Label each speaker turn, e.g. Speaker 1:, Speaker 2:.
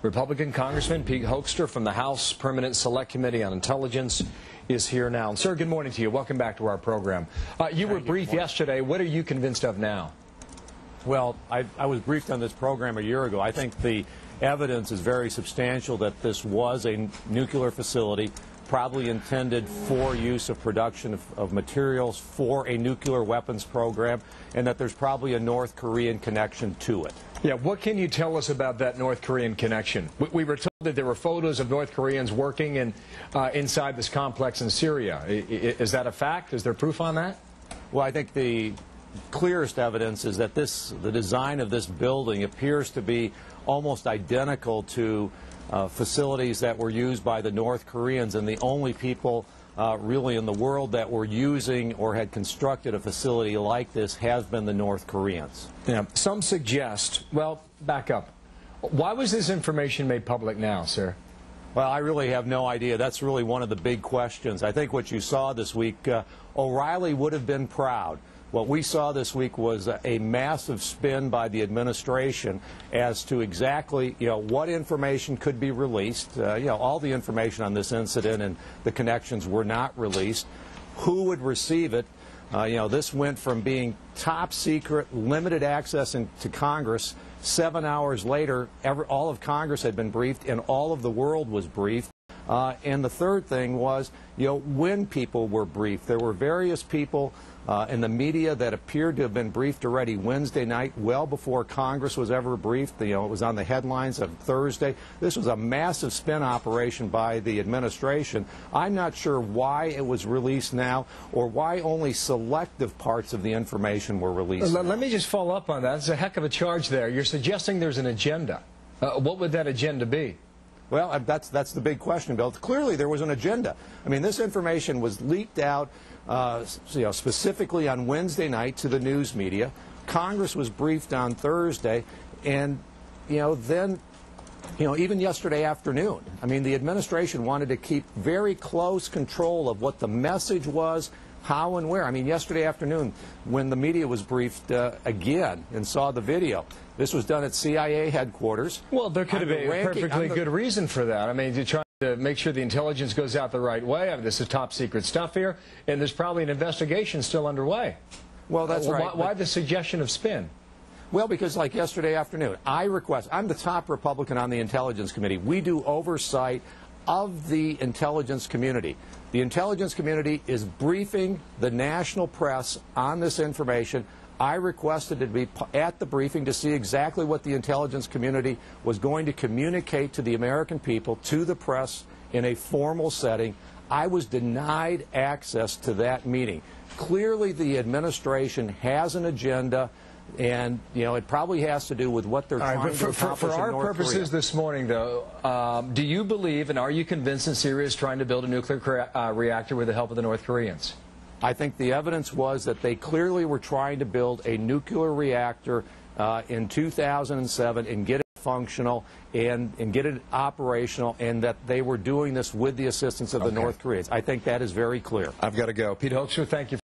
Speaker 1: Republican Congressman Pete Hoekstra from the House Permanent Select Committee on Intelligence is here now. And, sir, good morning to you. Welcome back to our program. You were briefed yesterday. What are you convinced of now?
Speaker 2: Well, I was briefed on this program a year ago. I think the evidence is very substantial that this was a nuclear facility, probably intended for use of production of materials for a nuclear weapons program, and that there's probably a North Korean connection to it.
Speaker 1: Yeah, what can you tell us about that North Korean connection? We were told that there were photos of North Koreans working inside this complex in Syria. Is that a fact? Is there proof on that?
Speaker 2: Well, I think the clearest evidence is that the design of this building appears to be almost identical to facilities that were used by the North Koreans, and the only people really in the world that were using or had constructed a facility like this has been the North Koreans.
Speaker 1: Yeah, some suggest, well, back up. Why was this information made public now, sir?
Speaker 2: Well, I really have no idea. That's really one of the big questions. I think what you saw this week, O'Reilly would have been proud. What we saw this week was a massive spin by the administration as to exactly, what information could be released. All the information on this incident and the connections were not released. Who would receive it? This went from being top secret, limited access to Congress. 7 hours later, all of Congress had been briefed and all of the world was briefed. And the third thing was, when people were briefed. There were various people in the media that appeared to have been briefed already Wednesday night, well before Congress was ever briefed. It was on the headlines of Thursday. This was a massive spin operation by the administration. I'm not sure why it was released now or why only selective parts of the information were released.
Speaker 1: Let me just follow up on that. It's a heck of a charge there. You're suggesting there's an agenda. What would that agenda be?
Speaker 2: Well, that's the big question, Bill. Clearly, there was an agenda. I mean, this information was leaked out specifically on Wednesday night to the news media. Congress was briefed on Thursday, and then even yesterday afternoon. I mean, the administration wanted to keep very close control of what the message was, how and where. I mean, yesterday afternoon, when the media was briefed again and saw the video, this was done at CIA headquarters.
Speaker 1: Well, there could have been a perfectly good reason for that. I mean, to try to make sure the intelligence goes out the right way. I mean, this is top secret stuff here, and there's probably an investigation still underway.
Speaker 2: Well, that's right.
Speaker 1: Why the suggestion of spin?
Speaker 2: Well, because like yesterday afternoon, I'm the top Republican on the Intelligence Committee. We do oversight of the intelligence community. The intelligence community is briefing the national press on this information. I requested to be at the briefing to see exactly what the intelligence community was going to communicate to the American people, to the press, in a formal setting. I was denied access to that meeting. Clearly, the administration has an agenda, and it probably has to do with what they're trying to accomplish in North Korea.
Speaker 1: For our purposes this morning, though, do you believe and are you convinced that Syria is trying to build a nuclear reactor with the help of the North Koreans?
Speaker 2: I think the evidence was that they clearly were trying to build a nuclear reactor in 2007 and get it functional and get it operational, and that they were doing this with the assistance of the North Koreans. I think that is very clear.
Speaker 1: I've got to go. Pete Hoekstra, thank you.